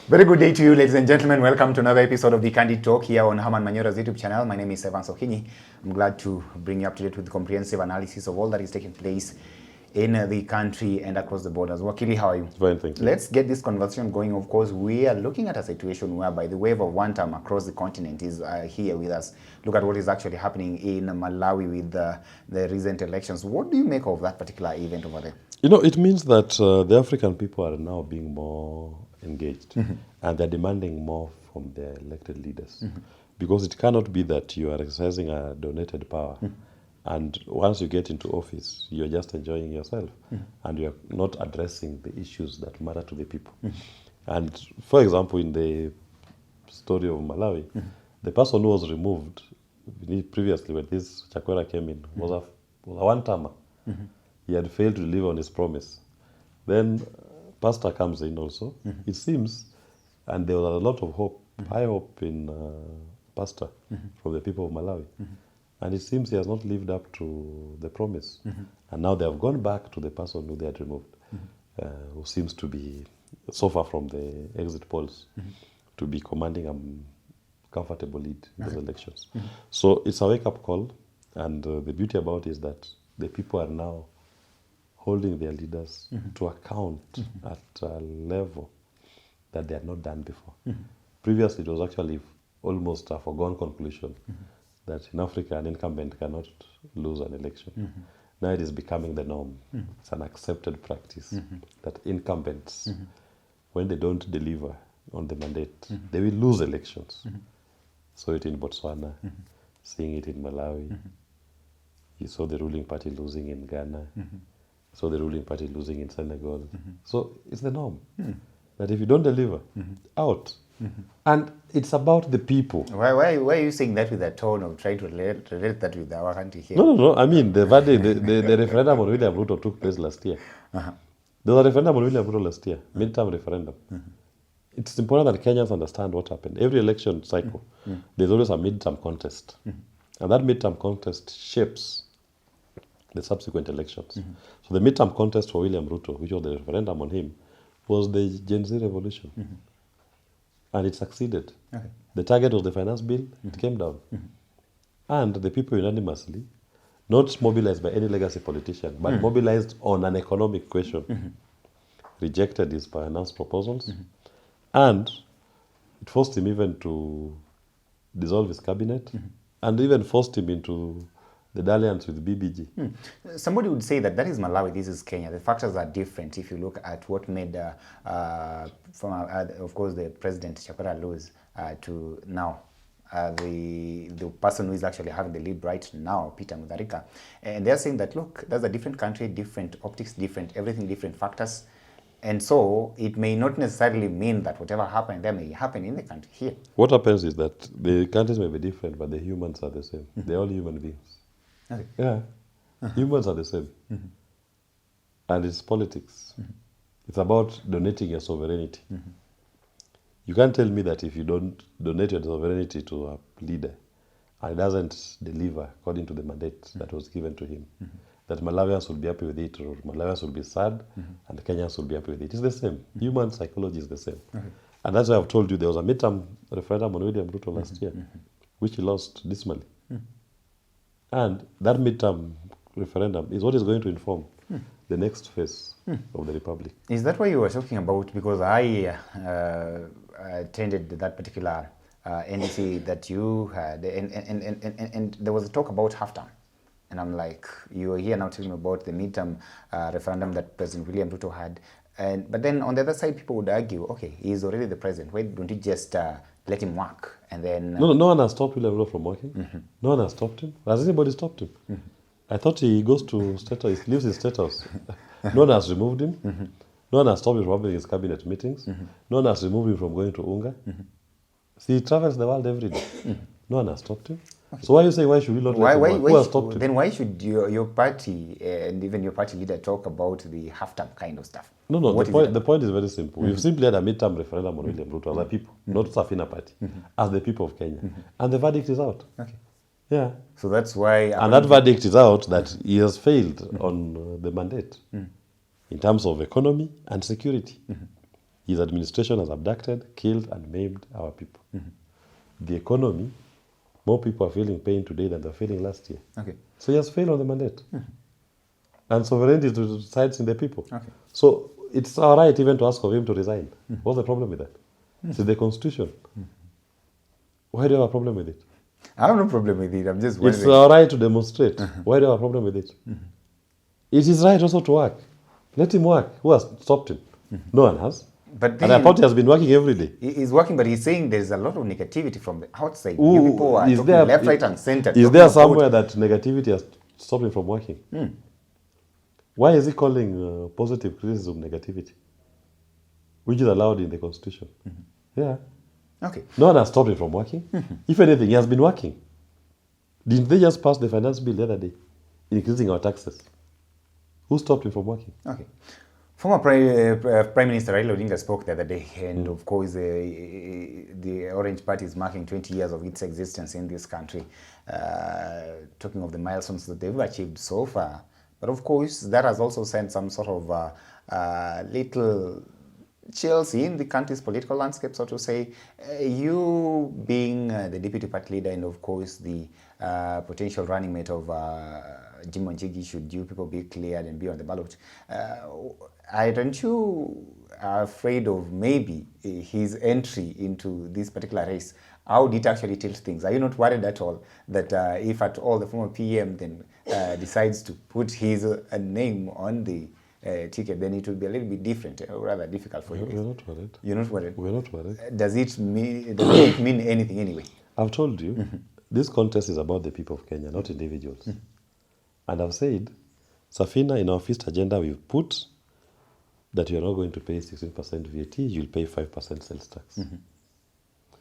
Very good day to you, ladies and gentlemen. Welcome to another episode of the Candid Talk here on Herman Manyora's YouTube channel. My name is Evan Sokinyi. I'm glad to bring you up to date with the comprehensive analysis of all that is taking place in the country and across the borders. Wakili, how are you? Fine, thank you. Let's get this conversation going. Of course, we are looking at a situation whereby the wave of WANTAM across the continent is here with us. Look at what is actually happening in Malawi with the recent elections. What do you make of that particular event over there? You know, it means that the African people are now being more engaged and they're demanding more from their elected leaders. Because it cannot be that you are exercising a donated power and once you get into office, you're just enjoying yourself and you're not addressing the issues that matter to the people. And for example, in the story of Malawi, the person who was removed previously when this Chakwera came in was a one-timer. He had failed to deliver on his promise. Then Pastor comes in also. It seems, and there was a lot of hope, high hope in Pastor from the people of Malawi. And it seems he has not lived up to the promise. And now they have gone back to the person who they had removed, who seems to be so far from the exit polls, to be commanding a comfortable lead in those elections. So it's a wake-up call. And the beauty about it is that the people are now holding their leaders to account at a level that they had not done before. Previously, it was actually almost a foregone conclusion that in Africa, an incumbent cannot lose an election. Now it is becoming the norm. It's an accepted practice that incumbents, when they don't deliver on the mandate, they will lose elections. Saw it in Botswana, seeing it in Malawi. You saw the ruling party losing in Ghana. So the ruling party losing in Senegal. So it's the norm that if you don't deliver, out. And it's about the people. Why are you saying that with a tone of trying to relate that with our country here? No. I mean, the referendum on William Ruto took place last year. There was a referendum on William Ruto last year, midterm referendum. It's important that Kenyans understand what happened. Every election cycle, there's always a midterm contest. And that midterm contest shapes the subsequent elections. So the midterm contest for William Ruto, which was the referendum on him, was the Gen Z revolution. And it succeeded. The target was the finance bill, it came down. And the people unanimously, not mobilized by any legacy politician, but mobilized on an economic question, rejected his finance proposals. And it forced him even to dissolve his cabinet and even forced him into the dalliance with BBG. Somebody would say that is Malawi, this is Kenya. The factors are different if you look at what made, of course, the president Chakwera lose to now. The person who is actually having the lead right now, Peter Mudavadi. And they're saying that, look, that's a different country, different optics, different everything, different factors. And so it may not necessarily mean that whatever happened there may happen in the country here. What happens is that the countries may be different, but the humans are the same. They're all human beings. Yeah. Humans are the same. And it's politics. It's about donating your sovereignty. You can't tell me that if you don't donate your sovereignty to a leader and it doesn't deliver according to the mandate that was given to him, that Malawians will be happy with it or Malawians will be sad and Kenyans will be happy with it. It's the same. Human psychology is the same. And that's why I've told you there was a midterm referendum on William Ruto last year, which he lost dismally. And that midterm referendum is what is going to inform the next phase of the Republic. Is that what you were talking about? Because I attended that particular NDC that you had, and there was a talk about halftime. And I'm like, you are here now telling me about the midterm referendum that President William Ruto had. But then on the other side, people would argue, okay, he's already the president. Why don't you just let him work? And then no one has stopped William Ruto from working. No one has stopped him. Has anybody stopped him? I thought he goes to state house, he leaves his state house. No one has removed him. No one has stopped him from having his cabinet meetings. No one has removed him from going to Unga. See, he travels the world every day. No one has stopped him. So why are you saying why should we not let him work? Who has stopped him? Then why should your party and even your party leader talk about the halftime kind of stuff? No. The point is very simple. We've simply had a midterm referendum on William Ruto as a people, not Safina party, as the people of Kenya. And the verdict is out. Yeah. So that's why... And that verdict is out that he has failed on the mandate in terms of economy and security. His administration has abducted, killed, and maimed our people. The economy, more people are feeling pain today than they were feeling last year. Okay. So he has failed on the mandate. And sovereignty resides in the people. Okay. So it's our right even to ask of him to resign. What's the problem with that? It's in the constitution. Why do you have a problem with it? I have no problem with it. I'm just wondering. It's our right to demonstrate. Why do you have a problem with it? It is right also to work. Let him work. Who has stopped him? No one has. But And I thought he has been working every day. He's working, but he's saying there's a lot of negativity from the outside. Ooh, You people are is talking there- left, right, and center. Is talking there about- somewhere that negativity has stopped him from working? Why is he calling positive criticism negativity? Which is allowed in the constitution. Yeah. Okay. No one has stopped him from working. If anything, he has been working. Didn't they just pass the finance bill the other day, increasing our taxes? Who stopped him from working? Okay. Former Prime Minister Raila Odinga spoke the other day, and of course, the Orange Party is marking 20 years of its existence in this country, talking of the milestones that they've achieved so far. But of course, that has also sent some sort of little chills in the country's political landscape, so to say. You being the deputy party leader, and of course the potential running mate of Jim Wanjigi, should you people be cleared and be on the ballot, aren't you afraid of maybe his entry into this particular race? How did it actually tilt things? Are you not worried at all that if at all the former PM then decides to put his name on the ticket, then it will be a little bit different, or rather difficult for you? We're not worried. You're not worried? We're not worried. Does it mean anything anyway? I've told you, this contest is about the people of Kenya, not individuals. And I've said, Safina, in our first agenda, we've put that you're not going to pay 16% VAT, you'll pay 5% sales tax.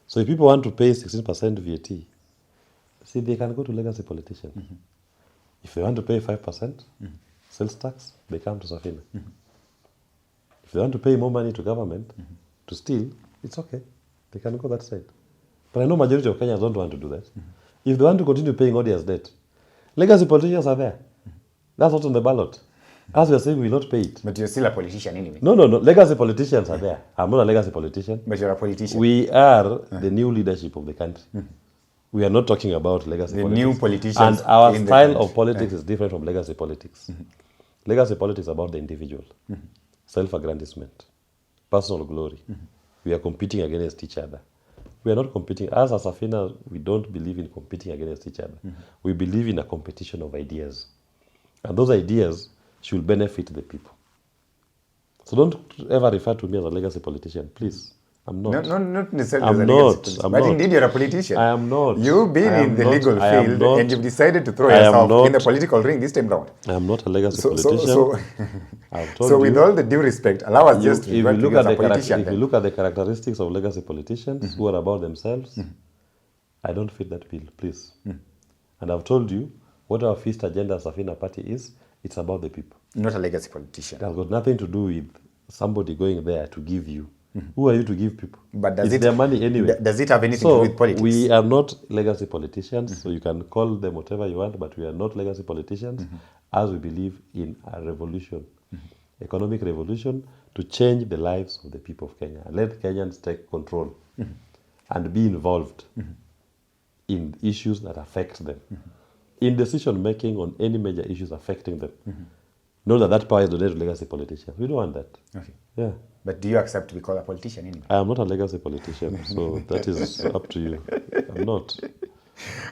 So if people want to pay 16% VAT, see, they can go to legacy politicians. If they want to pay 5% sales tax, they come to Safina. If they want to pay more money to government to steal, it's okay. They can go that side. But I know majority of Kenyans don't want to do that. If they want to continue paying odious debt, legacy politicians are there. That's not on the ballot. As we are saying, we will not pay it. But you're still a politician anyway. No. Legacy politicians are there. I'm not a legacy politician. But you're a politician. We are the new leadership of the country. We are not talking about legacy The politics. new politicians And our in the style country. of politics is different from legacy politics. Legacy politics is about the individual. Self-aggrandizement. Personal glory. We are competing against each other. We are not competing. As a Safina, we don't believe in competing against each other. We believe in a competition of ideas. And those ideas should benefit the people. So don't ever refer to me as a legacy politician, please. I'm not. Not necessarily I'm as a not. legacy politician, I'm but not. indeed you're a politician. I am not. You've been I am in the not. legal I am field not. and you've decided to throw I am yourself in the not. political ring this time round. I am not a legacy So, politician. I've told so with you, all the due respect, allow us just to if you refer to look you at as a the politician. if you look at the characteristics of legacy politicians who are about themselves, I don't fit that bill, please. And I've told you what our first agenda as Safina Party is. It's about the people. Not a legacy politician. It has got nothing to do with somebody going there to give you. Who are you to give people? But does it's it their money anyway. Does it have anything So to do with politics? we are not legacy politicians, so you can call them whatever you want, but we are not legacy politicians as we believe in a revolution, economic revolution, to change the lives of the people of Kenya. Let Kenyans take control and be involved in issues that affect them, in decision making on any major issues affecting them. Know that power is donated to legacy politicians. We don't want that. Okay. Yeah. But do you accept to be called a politician anyway? I am not a legacy politician, so that is up to you. I'm not.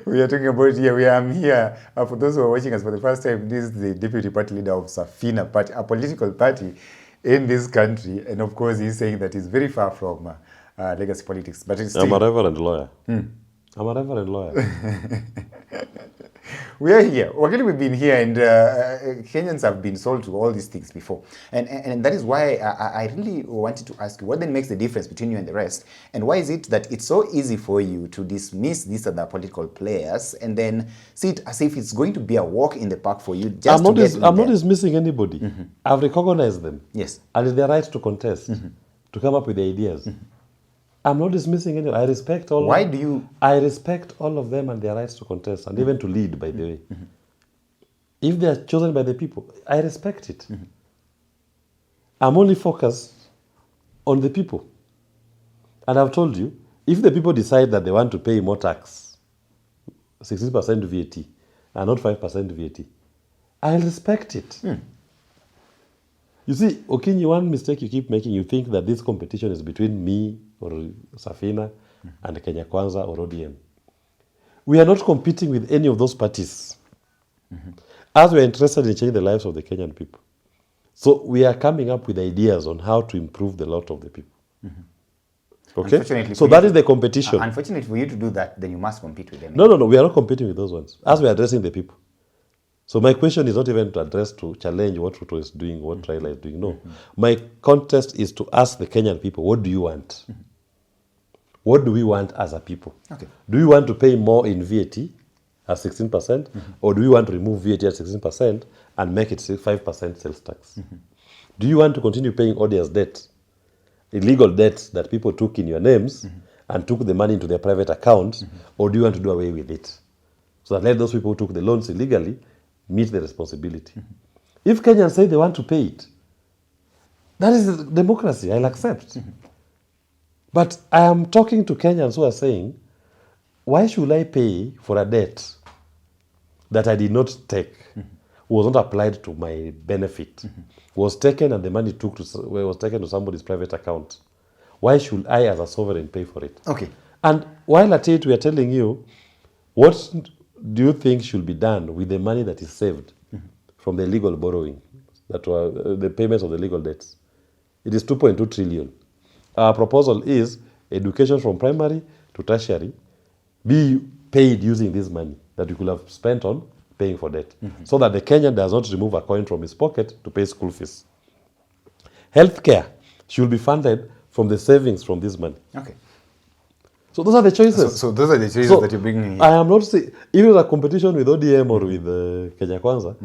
We are talking about here. I'm here. For those who are watching us for the first time, this is the deputy party leader of Safina Party, a political party in this country. And of course, he's saying that he's very far from legacy politics. But it's still... I'm a reverend lawyer. I'm a reverend lawyer. We are here. Well, we've been here, and Kenyans have been sold to all these things before. And that is why I really wanted to ask you, what then makes the difference between you and the rest? And why is it that it's so easy for you to dismiss these other political players and then see it as if it's going to be a walk in the park for you just I'm not dismissing anybody. I've recognized them. Yes. And it's their right to contest, to come up with the ideas. I'm not dismissing anyone. I respect all. Why do you? I respect all of them and their rights to contest and even to lead, by the way. If they are chosen by the people, I respect it. I'm only focused on the people. And I've told you, if the people decide that they want to pay more tax, 16% VAT, and not 5% VAT, I'll respect it. You see, Okinyi, one mistake you keep making, you think that this competition is between me or Safina and Kenya Kwanza or ODM. We are not competing with any of those parties. As we are interested in changing the lives of the Kenyan people. So we are coming up with ideas on how to improve the lot of the people. Okay? So that is the competition. Unfortunately, for you to do that, then you must compete with them. No, we are not competing with those ones. As we are addressing the people. So my question is not even to address, to challenge what Ruto is doing, what Raila is doing. No. My contest is to ask the Kenyan people, what do you want? What do we want as a people? Okay. Do we want to pay more in VAT at 16%? Or do we want to remove VAT at 16% and make it 5% sales tax? Do you want to continue paying odious debt, illegal debts that people took in your names and took the money into their private accounts? Or do you want to do away with it? So that let those people who took the loans illegally meet the responsibility. If Kenyans say they want to pay it, that is democracy, I'll accept. But I am talking to Kenyans who are saying, why should I pay for a debt that I did not take, was not applied to my benefit, was taken and the money was taken to somebody's private account? Why should I as a sovereign pay for it? Okay. And while at it we are telling you, what do you think should be done with the money that is saved from the illegal borrowing, that were the payments of the legal debts? It is 2.2 trillion. Our proposal is education from primary to tertiary be paid using this money that you could have spent on paying for debt, so that the Kenyan does not remove a coin from his pocket to pay school fees. Healthcare should be funded from the savings from this money. Okay. So those are the choices. So those are the choices that you're bringing here. I am not saying, even a competition with ODM or with Kenya Kwanza,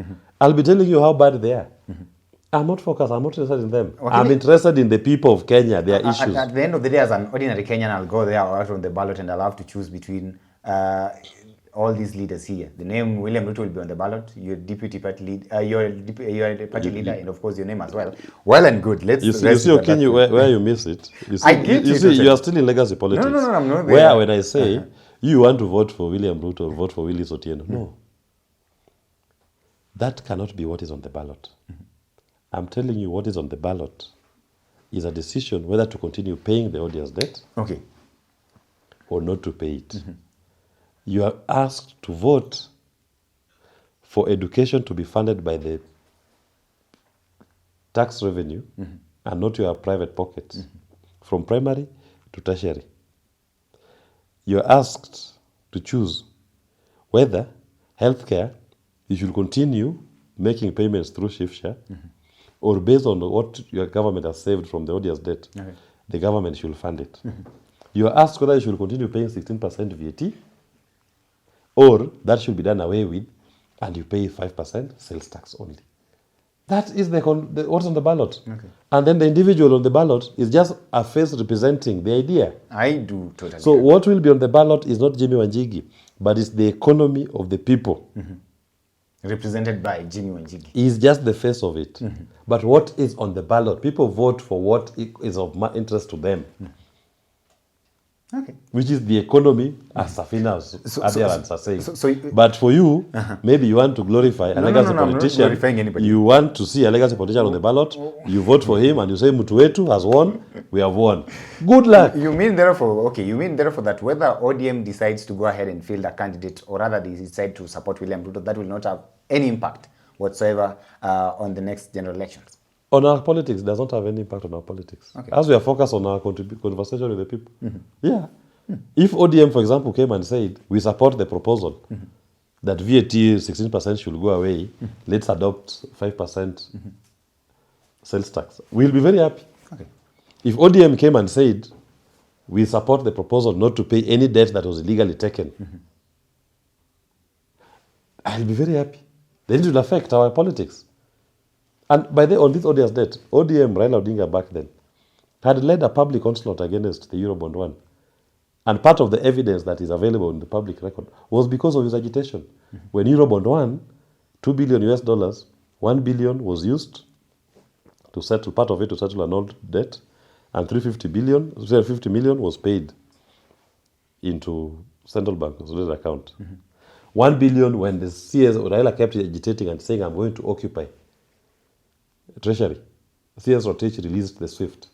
I'll be telling you how bad they are. I'm not focused. I'm not interested in them. Okay. I'm interested in the people of Kenya, their issues. At the end of the day, as an ordinary Kenyan, I'll go there out on the ballot and I'll have to choose between all these leaders here. The name William Ruto will be on the ballot. Your deputy party leader, you're a party leader, and of course your name as well. Well and good. You see Okinyi, where you miss it. You see, I get you see, you are still in legacy politics. No, I'm not there. Where when I say you want to vote for William Ruto or vote for Willie Otieno, no. That cannot be what is on the ballot. I'm telling you, what is on the ballot is a decision whether to continue paying the odious debt, okay, or not to pay it. You are asked to vote for education to be funded by the tax revenue and not your private pockets, from primary to tertiary. You are asked to choose whether healthcare, you should continue making payments through shift share, or based on what your government has saved from the odious debt, the government should fund it. You are asked whether you should continue paying 16% VAT, or that should be done away with, and you pay 5% sales tax only. That is what's on the ballot. Okay. And then the individual on the ballot is just a face representing the idea. I do totally. So what will be on the ballot is not Jimmy Wanjigi, but it's the economy of the people. Represented by Jimmy Wanjigi. He's just the face of it. But what is on the ballot? People vote for what is of interest to them. Okay. Which is the economy, as Safina's adherents are saying. But for you, maybe you want to glorify a legacy politician. I'm not glorifying anybody. You want to see a legacy politician on the ballot. You vote for him and you say Mutuetu has won. We have won. Good luck. You mean therefore that whether ODM decides to go ahead and field a candidate, or rather they decide to support William Ruto, that will not have any impact whatsoever on the next general elections? On our politics, it does not have any impact on our politics. Okay. As we are focused on our conversation with the people. Yeah. If ODM, for example, came and said, we support the proposal that VAT 16% should go away, let's adopt 5% sales tax, we'll be very happy. Okay. If ODM came and said, we support the proposal not to pay any debt that was illegally taken, I'll be very happy. Then it will affect our politics. And on this odious debt, ODM, Raila Odinga back then, had led a public onslaught against the Eurobond 1. And part of the evidence that is available in the public record was because of his agitation. When Eurobond 1, $2 billion US, $1 billion was used to settle, part of it to settle an old debt, And 350 million was paid into central bank's account. 1 billion when the CS Raila kept agitating and saying, I'm going to occupy Treasury. CS Rotich released the SWIFT,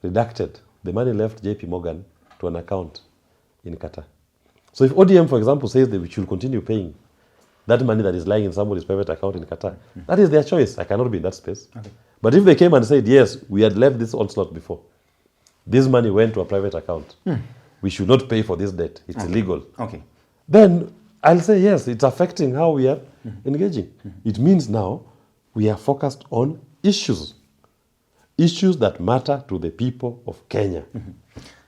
redacted. The money left JP Morgan to an account in Qatar. So if ODM, for example, says that we should continue paying that money that is lying in somebody's private account in Qatar, that is their choice. I cannot be in that space. Okay. But if they came and said, yes, we had left this onslaught before, this money went to a private account, we should not pay for this debt, it's illegal. Okay. Then I'll say, yes, it's affecting how we are engaging. It means now we are focused on issues that matter to the people of Kenya.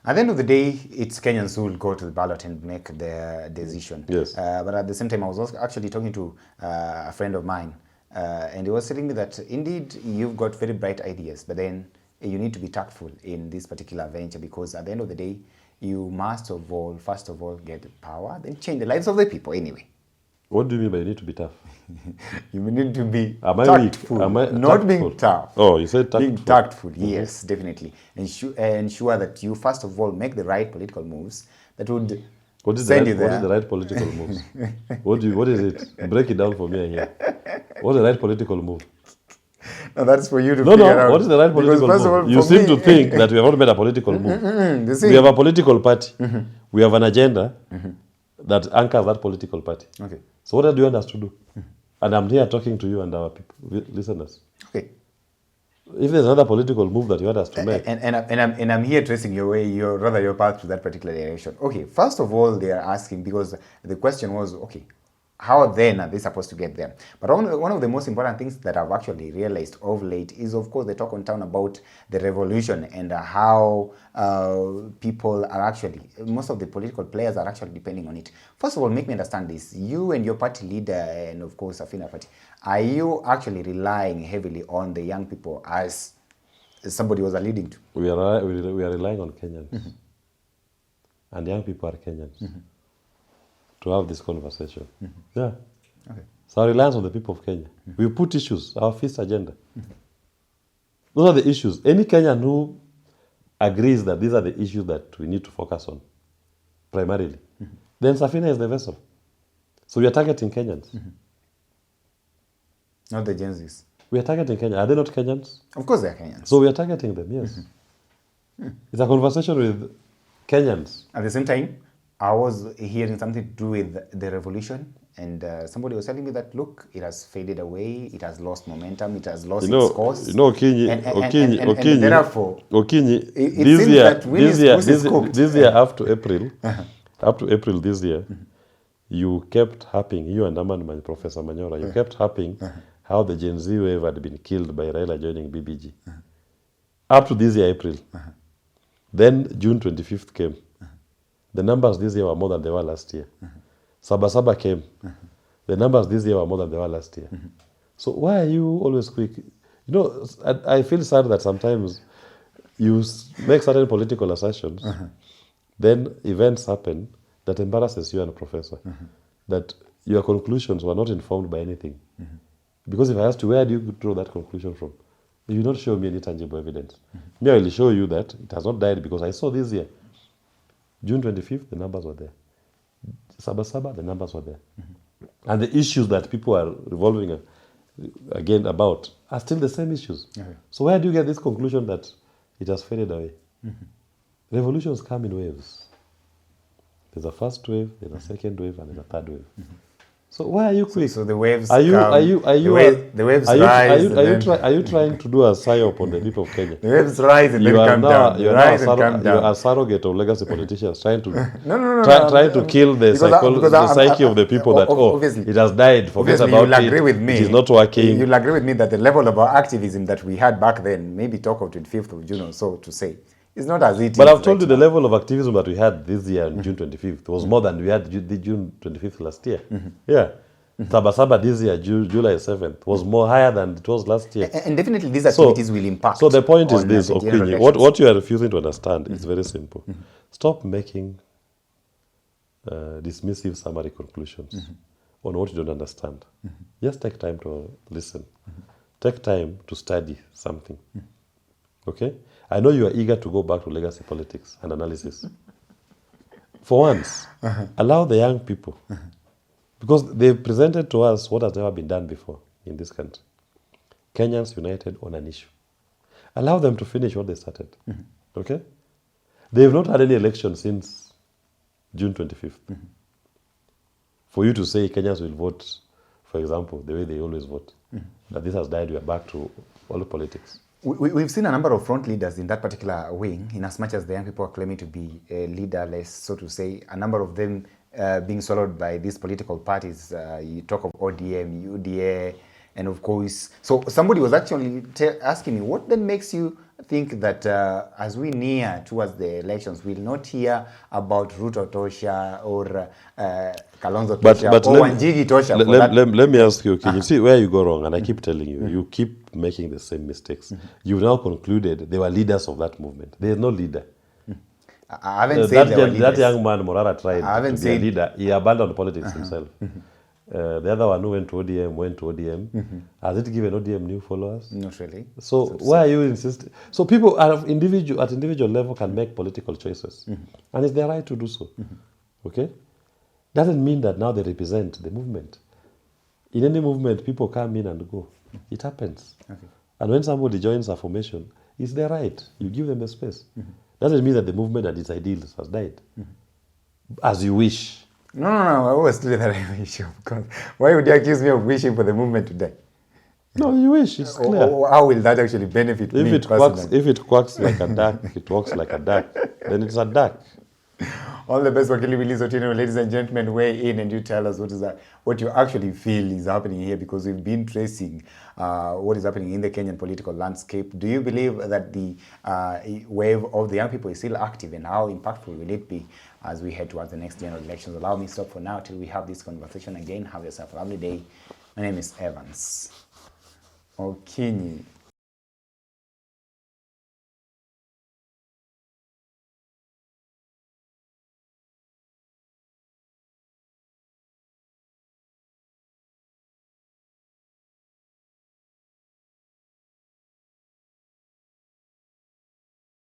At the end of the day, it's Kenyans who will go to the ballot and make their decision. Yes. But at the same time, I was also actually talking to a friend of mine, and he was telling me that indeed you've got very bright ideas, but then you need to be tactful in this particular venture, because at the end of the day, you must first of all, get power, then change the lives of the people anyway. What do you mean by you need to be tough? You need to be Am I tactful. weak? Am I not tactful? Being tough. Oh, you said tactful. Being tactful, yes, definitely. Ensure that you, first of all, make the right political moves that would send you there. What is the right political moves? What is it? Break it down for me here. What's the right political move? No, that's for you to figure out. What is the right political move? All, you seem to think that we have not made a political move. We have a political party. We have an agenda that anchors that political party. Okay. So what do you want us to do? And I'm here talking to you and our people, listeners. Okay. If there's another political move that you want us to make. And I'm here tracing your way, your path to that particular direction. Okay, first of all, they are asking, because the question was, okay, how then are they supposed to get there? But one of the most important things that I've actually realized of late is, of course, the talk on town about the revolution and how people are actually, most of the political players are actually depending on it. First of all, make me understand this. You and your party leader, and of course, Safina party, are you actually relying heavily on the young people as somebody was alluding to? We are relying on Kenyans. And young people are Kenyans. To have this conversation. Yeah. Okay. So our reliance on the people of Kenya. We put issues, our fifth agenda. Those are the issues. Any Kenyan who agrees that these are the issues that we need to focus on, primarily, then Safina is the vessel. So we are targeting Kenyans. Not the Gen Zs. We are targeting Kenyans. Are they not Kenyans? Of course they are Kenyans. So we are targeting them, yes. It's a conversation with Kenyans. At the same time, I was hearing something to do with the revolution, and somebody was telling me that, look, it has faded away, it has lost momentum, it has lost its course. Okinyi, and therefore, Okinyi, this year up to April this year, you kept harping, you and Professor Manyora, you kept harping how the Gen Z wave had been killed by Raila joining BBG. Up to this year, April. Then June 25th came. The numbers this year were more than they were last year. Saba came. The numbers this year were more than they were last year. So why are you always quick? You know, I feel sad that sometimes you make certain political assertions, then events happen that embarrasses you and a professor. That your conclusions were not informed by anything. Because if I asked you, where do you draw that conclusion from? You will not show me any tangible evidence. Me, I will show you that it has not died because I saw this year. June 25th, the numbers were there. Saba, the numbers were there. And the issues that people are revolving again about are still the same issues. So where do you get this conclusion that it has faded away? Revolutions come in waves. There's a first wave, there's a second wave, and there's a third wave. So why are you quick? So the waves are you trying to do a psyop on the people of Kenya? The waves rise and then come down. You are a surrogate of legacy politicians trying to trying to kill the psyche of the people that it has died. Forget about it. It is not working. You'll agree with me that the level of our activism that we had back then, maybe talk of 25th of June or so to say, it's not as it is. But I've told you the level of activism that we had this year on June 25th was more than we had the June 25th last year. Yeah. Saba this year, July 7th, was more higher than it was last year. And definitely these activities will impact. So the point is this, Okinyi, what you are refusing to understand is very simple. Stop making dismissive summary conclusions on what you don't understand. Just take time to listen. Take time to study something. Okay? I know you are eager to go back to legacy politics and analysis. For once, allow the young people, because they've presented to us what has never been done before in this country. Kenyans united on an issue. Allow them to finish what they started. Okay? They've not had any election since June 25th. For you to say Kenyans will vote, for example, the way they always vote, that this has died, we are back to all politics. We've seen a number of front leaders in that particular wing, in as much as the young people are claiming to be leaderless, so to say, a number of them being swallowed by these political parties. You talk of ODM, UDA, and of course, so somebody was actually asking me, what then makes you think that as we near towards the elections, we'll not hear about Ruto Tosha or Kalonzo Tosha or Wanjigi Tosha? Let me ask you, okay, you see where you go wrong, and I keep telling you, you keep making the same mistakes. You've now concluded they were leaders of that movement. There is no leader. I haven't said that young man, Morara, tried to be a leader. He abandoned politics himself. The other one who went to ODM. Has it given ODM new followers? Not really. So why are you insisting? So people at individual level can make political choices. And it's their right to do so. Okay? Doesn't mean that now they represent the movement. In any movement, people come in and go. It happens. Okay. And when somebody joins a formation, it's their right. You give them the space. Doesn't mean that the movement and its ideals has died. As you wish. No. I always do that I wish. Of course. Why would you accuse me of wishing for the movement to die? No, you wish. It's clear. Or how will that actually benefit me personally? If it quacks like a duck, it walks like a duck, then it's a duck. All the best, Wakili Willis Otieno. Ladies and gentlemen, weigh in and you tell us what you actually feel is happening here, because we've been tracing what is happening in the Kenyan political landscape. Do you believe that the wave of the young people is still active, and how impactful will it be as we head towards the next general elections? Allow me to stop for now till we have this conversation again. Have yourself a lovely day. My name is Evans Okinyi.